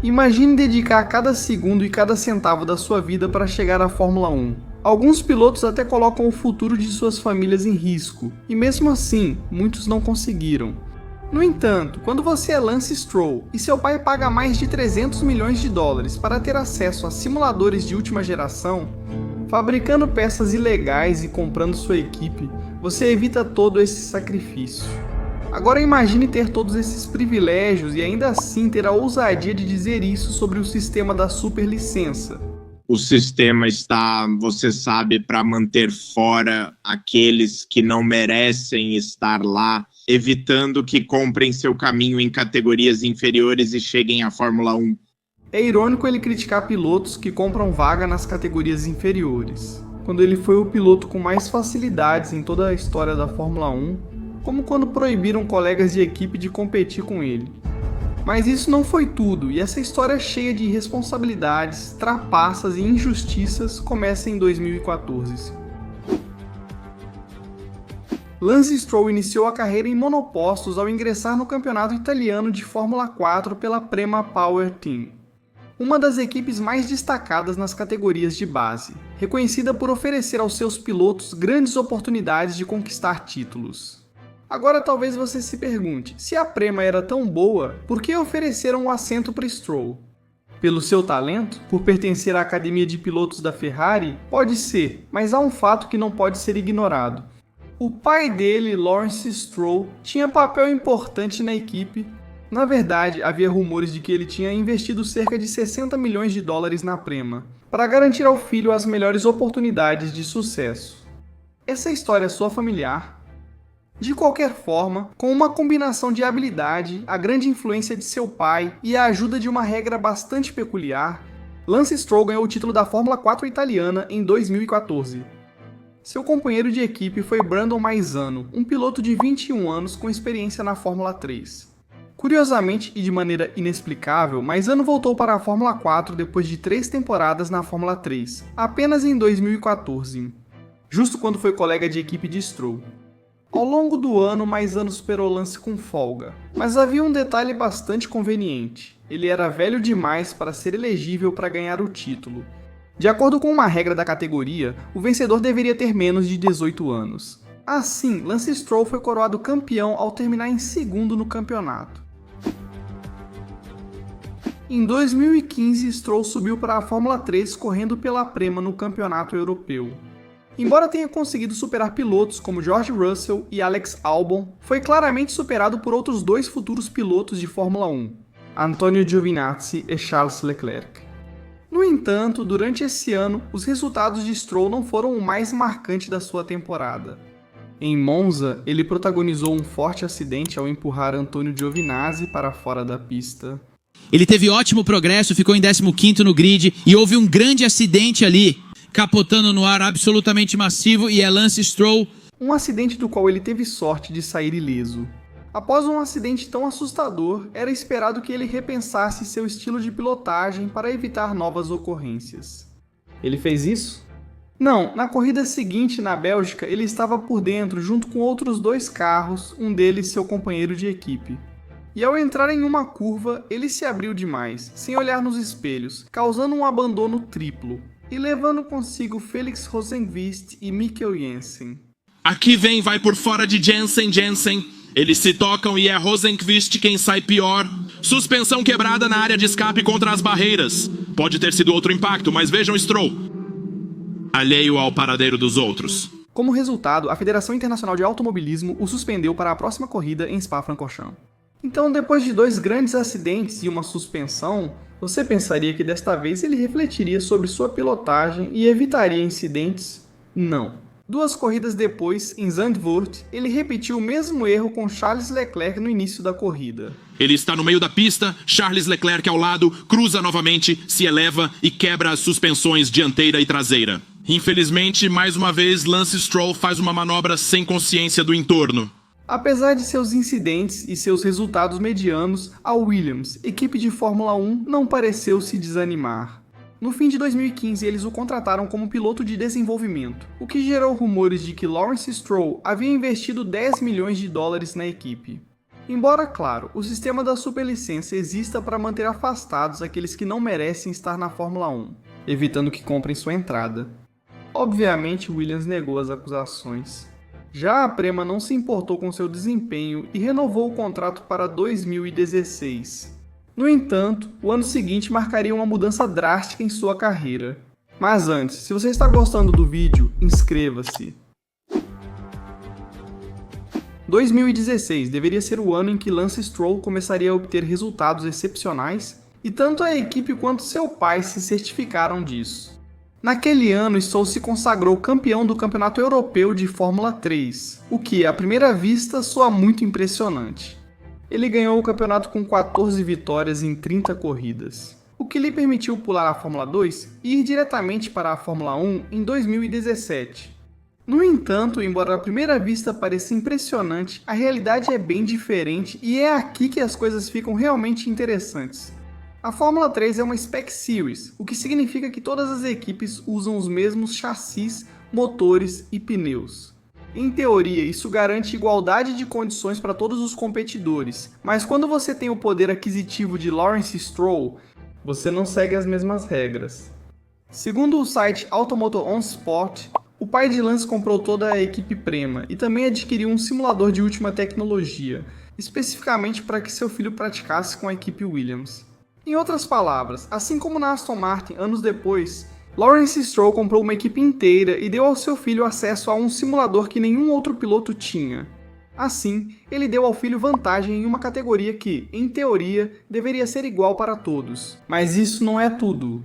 Imagine dedicar cada segundo e cada centavo da sua vida para chegar à Fórmula 1. Alguns pilotos até colocam o futuro de suas famílias em risco, e mesmo assim, muitos não conseguiram. No entanto, quando você é Lance Stroll e seu pai paga mais de 300 milhões de dólares para ter acesso a simuladores de última geração, fabricando peças ilegais e comprando sua equipe, você evita todo esse sacrifício. Agora imagine ter todos esses privilégios e ainda assim ter a ousadia de dizer isso sobre o sistema da superlicença. O sistema está, você sabe, para manter fora aqueles que não merecem estar lá, evitando que comprem seu caminho em categorias inferiores e cheguem à Fórmula 1. É irônico ele criticar pilotos que compram vaga nas categorias inferiores, quando ele foi o piloto com mais facilidades em toda a história da Fórmula 1, como quando proibiram colegas de equipe de competir com ele. Mas isso não foi tudo, e essa história cheia de irresponsabilidades, trapaças e injustiças começa em 2014. Lance Stroll iniciou a carreira em monopostos ao ingressar no campeonato italiano de Fórmula 4 pela Prema Power Team, uma das equipes mais destacadas nas categorias de base, reconhecida por oferecer aos seus pilotos grandes oportunidades de conquistar títulos. Agora talvez você se pergunte, se a Prema era tão boa, por que ofereceram o assento para Stroll? Pelo seu talento? Por pertencer à academia de pilotos da Ferrari? Pode ser, mas há um fato que não pode ser ignorado. O pai dele, Lawrence Stroll, tinha papel importante na equipe. Na verdade, havia rumores de que ele tinha investido cerca de 60 milhões de dólares na Prema, para garantir ao filho as melhores oportunidades de sucesso. Essa história soa familiar? De qualquer forma, com uma combinação de habilidade, a grande influência de seu pai e a ajuda de uma regra bastante peculiar, Lance Stroll ganhou o título da Fórmula 4 italiana em 2014. Seu companheiro de equipe foi Brandon Maizano, um piloto de 21 anos com experiência na Fórmula 3. Curiosamente e de maneira inexplicável, Maizano voltou para a Fórmula 4 depois de 3 temporadas na Fórmula 3, apenas em 2014, justo quando foi colega de equipe de Stroll. Ao longo do ano, Maizano superou Lance com folga, mas havia um detalhe bastante conveniente: ele era velho demais para ser elegível para ganhar o título. De acordo com uma regra da categoria, o vencedor deveria ter menos de 18 anos. Assim, Lance Stroll foi coroado campeão ao terminar em segundo no campeonato. Em 2015, Stroll subiu para a Fórmula 3 correndo pela Prema no campeonato europeu. Embora tenha conseguido superar pilotos como George Russell e Alex Albon, foi claramente superado por outros 2 futuros pilotos de Fórmula 1, Antonio Giovinazzi e Charles Leclerc. No entanto, durante esse ano, os resultados de Stroll não foram o mais marcante da sua temporada. Em Monza, ele protagonizou um forte acidente ao empurrar Antonio Giovinazzi para fora da pista. Ele teve ótimo progresso, ficou em 15º no grid e houve um grande acidente ali, capotando no ar absolutamente massivo, e é Lance Stroll. Um acidente do qual ele teve sorte de sair ileso. Após um acidente tão assustador, era esperado que ele repensasse seu estilo de pilotagem para evitar novas ocorrências. Ele fez isso? Não, na corrida seguinte na Bélgica ele estava por dentro junto com outros 2 carros, um deles seu companheiro de equipe. E ao entrar em uma curva, ele se abriu demais, sem olhar nos espelhos, causando um abandono triplo, e levando consigo Felix Rosenqvist e Mikkel Jensen. Aqui vai por fora de Jensen. Eles se tocam e é Rosenqvist quem sai pior. Suspensão quebrada na área de escape contra as barreiras. Pode ter sido outro impacto, mas vejam Stroll, alheio ao paradeiro dos outros. Como resultado, a Federação Internacional de Automobilismo o suspendeu para a próxima corrida em Spa-Francorchamps. Então, depois de 2 grandes acidentes e uma suspensão, você pensaria que desta vez ele refletiria sobre sua pilotagem e evitaria incidentes? Não. 2 corridas depois, em Zandvoort, ele repetiu o mesmo erro com Charles Leclerc no início da corrida. Ele está no meio da pista, Charles Leclerc ao lado, cruza novamente, se eleva e quebra as suspensões dianteira e traseira. Infelizmente, mais uma vez, Lance Stroll faz uma manobra sem consciência do entorno. Apesar de seus incidentes e seus resultados medianos, a Williams, equipe de Fórmula 1, não pareceu se desanimar. No fim de 2015, eles o contrataram como piloto de desenvolvimento, o que gerou rumores de que Lawrence Stroll havia investido 10 milhões de dólares na equipe. Embora, claro, o sistema da superlicença exista para manter afastados aqueles que não merecem estar na Fórmula 1, evitando que comprem sua entrada. Obviamente, Williams negou as acusações. Já a Prema não se importou com seu desempenho e renovou o contrato para 2016. No entanto, o ano seguinte marcaria uma mudança drástica em sua carreira. Mas antes, se você está gostando do vídeo, inscreva-se. 2016 deveria ser o ano em que Lance Stroll começaria a obter resultados excepcionais, e tanto a equipe quanto seu pai se certificaram disso. Naquele ano, Stroll se consagrou campeão do Campeonato Europeu de Fórmula 3, o que, à primeira vista, soa muito impressionante. Ele ganhou o campeonato com 14 vitórias em 30 corridas, o que lhe permitiu pular a Fórmula 2 e ir diretamente para a Fórmula 1 em 2017. No entanto, embora à primeira vista pareça impressionante, a realidade é bem diferente e é aqui que as coisas ficam realmente interessantes. A Fórmula 3 é uma Spec Series, o que significa que todas as equipes usam os mesmos chassis, motores e pneus. Em teoria, isso garante igualdade de condições para todos os competidores, mas quando você tem o poder aquisitivo de Lawrence Stroll, você não segue as mesmas regras. Segundo o site Automotor On Sport, o pai de Lance comprou toda a equipe Prema e também adquiriu um simulador de última tecnologia, especificamente para que seu filho praticasse com a equipe Williams. Em outras palavras, assim como na Aston Martin anos depois, Lawrence Stroll comprou uma equipe inteira e deu ao seu filho acesso a um simulador que nenhum outro piloto tinha. Assim, ele deu ao filho vantagem em uma categoria que, em teoria, deveria ser igual para todos. Mas isso não é tudo.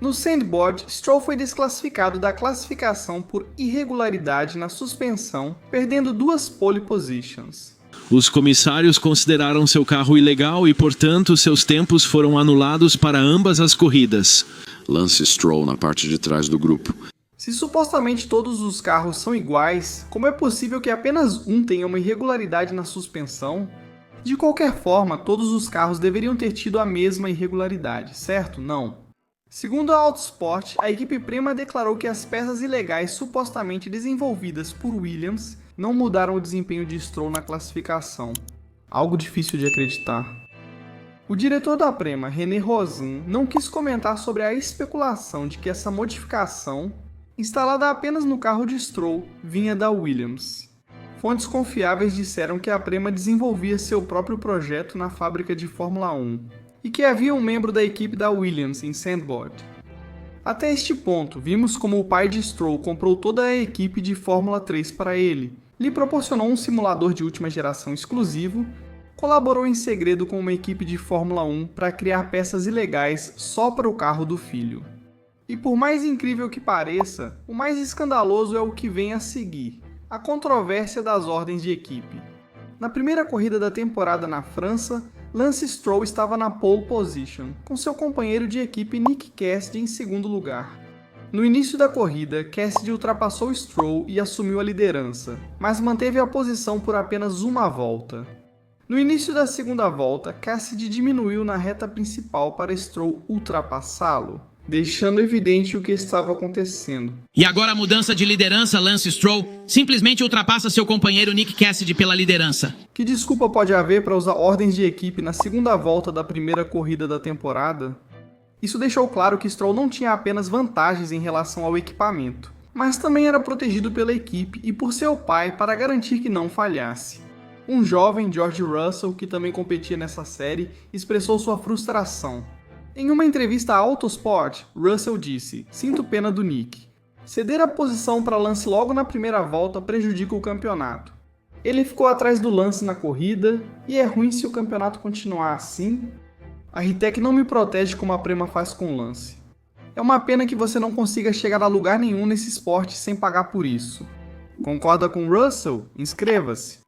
No sandboard, Stroll foi desclassificado da classificação por irregularidade na suspensão, perdendo 2 pole positions. Os comissários consideraram seu carro ilegal e, portanto, seus tempos foram anulados para ambas as corridas. Lance Stroll na parte de trás do grupo. Se supostamente todos os carros são iguais, como é possível que apenas um tenha uma irregularidade na suspensão? De qualquer forma, todos os carros deveriam ter tido a mesma irregularidade, certo? Não. Segundo a Autosport, a equipe Prema declarou que as peças ilegais supostamente desenvolvidas por Williams não mudaram o desempenho de Stroll na classificação. Algo difícil de acreditar. O diretor da Prema, René Rosin, não quis comentar sobre a especulação de que essa modificação, instalada apenas no carro de Stroll, vinha da Williams. Fontes confiáveis disseram que a Prema desenvolvia seu próprio projeto na fábrica de Fórmula 1 e que havia um membro da equipe da Williams em sandboard. Até este ponto, vimos como o pai de Stroll comprou toda a equipe de Fórmula 3 para ele, lhe proporcionou um simulador de última geração exclusivo, colaborou em segredo com uma equipe de Fórmula 1 para criar peças ilegais só para o carro do filho. E por mais incrível que pareça, o mais escandaloso é o que vem a seguir, a controvérsia das ordens de equipe. Na primeira corrida da temporada na França, Lance Stroll estava na pole position, com seu companheiro de equipe Nick Cassidy em segundo lugar. No início da corrida, Cassidy ultrapassou Stroll e assumiu a liderança, mas manteve a posição por apenas uma volta. No início da segunda volta, Cassidy diminuiu na reta principal para Stroll ultrapassá-lo, deixando evidente o que estava acontecendo. E agora a mudança de liderança, Lance Stroll simplesmente ultrapassa seu companheiro Nick Cassidy pela liderança. Que desculpa pode haver para usar ordens de equipe na segunda volta da primeira corrida da temporada? Isso deixou claro que Stroll não tinha apenas vantagens em relação ao equipamento, mas também era protegido pela equipe e por seu pai para garantir que não falhasse. Um jovem, George Russell, que também competia nessa série, expressou sua frustração. Em uma entrevista à Autosport, Russell disse: "Sinto pena do Nick. Ceder a posição para Lance logo na primeira volta prejudica o campeonato. Ele ficou atrás do Lance na corrida, e é ruim se o campeonato continuar assim. A Ritec não me protege como a Prema faz com o Lance. É uma pena que você não consiga chegar a lugar nenhum nesse esporte sem pagar por isso. Concorda com Russell? Inscreva-se."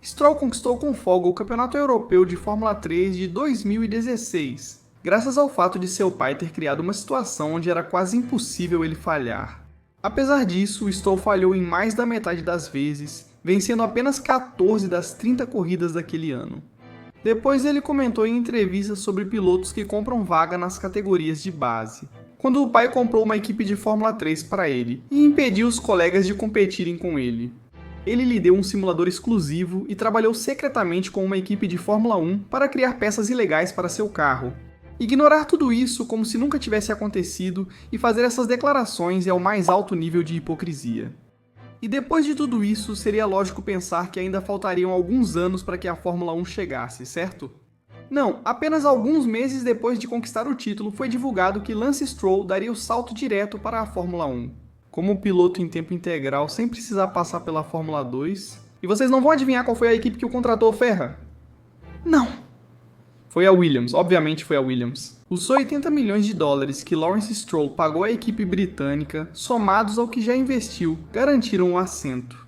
Stroll conquistou com folga o Campeonato Europeu de Fórmula 3 de 2016, graças ao fato de seu pai ter criado uma situação onde era quase impossível ele falhar. Apesar disso, Stroll falhou em mais da metade das vezes, vencendo apenas 14 das 30 corridas daquele ano. Depois ele comentou em entrevistas sobre pilotos que compram vaga nas categorias de base, quando o pai comprou uma equipe de Fórmula 3 para ele e impediu os colegas de competirem com ele. Ele lhe deu um simulador exclusivo e trabalhou secretamente com uma equipe de Fórmula 1 para criar peças ilegais para seu carro. Ignorar tudo isso como se nunca tivesse acontecido e fazer essas declarações é o mais alto nível de hipocrisia. E depois de tudo isso, seria lógico pensar que ainda faltariam alguns anos para que a Fórmula 1 chegasse, certo? Não, apenas alguns meses depois de conquistar o título foi divulgado que Lance Stroll daria o salto direto para a Fórmula 1. Como piloto em tempo integral sem precisar passar pela Fórmula 2. E vocês não vão adivinhar qual foi a equipe que o contratou, Ferra? Não! Foi a Williams, obviamente foi a Williams. Os 80 milhões de dólares que Lawrence Stroll pagou à equipe britânica, somados ao que já investiu, garantiram um assento.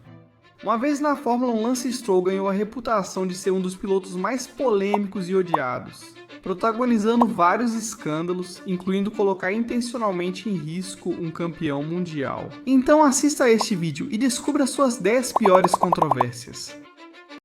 Uma vez na Fórmula 1, Lance Stroll ganhou a reputação de ser um dos pilotos mais polêmicos e odiados, protagonizando vários escândalos, incluindo colocar intencionalmente em risco um campeão mundial. Então assista a este vídeo e descubra suas 10 piores controvérsias.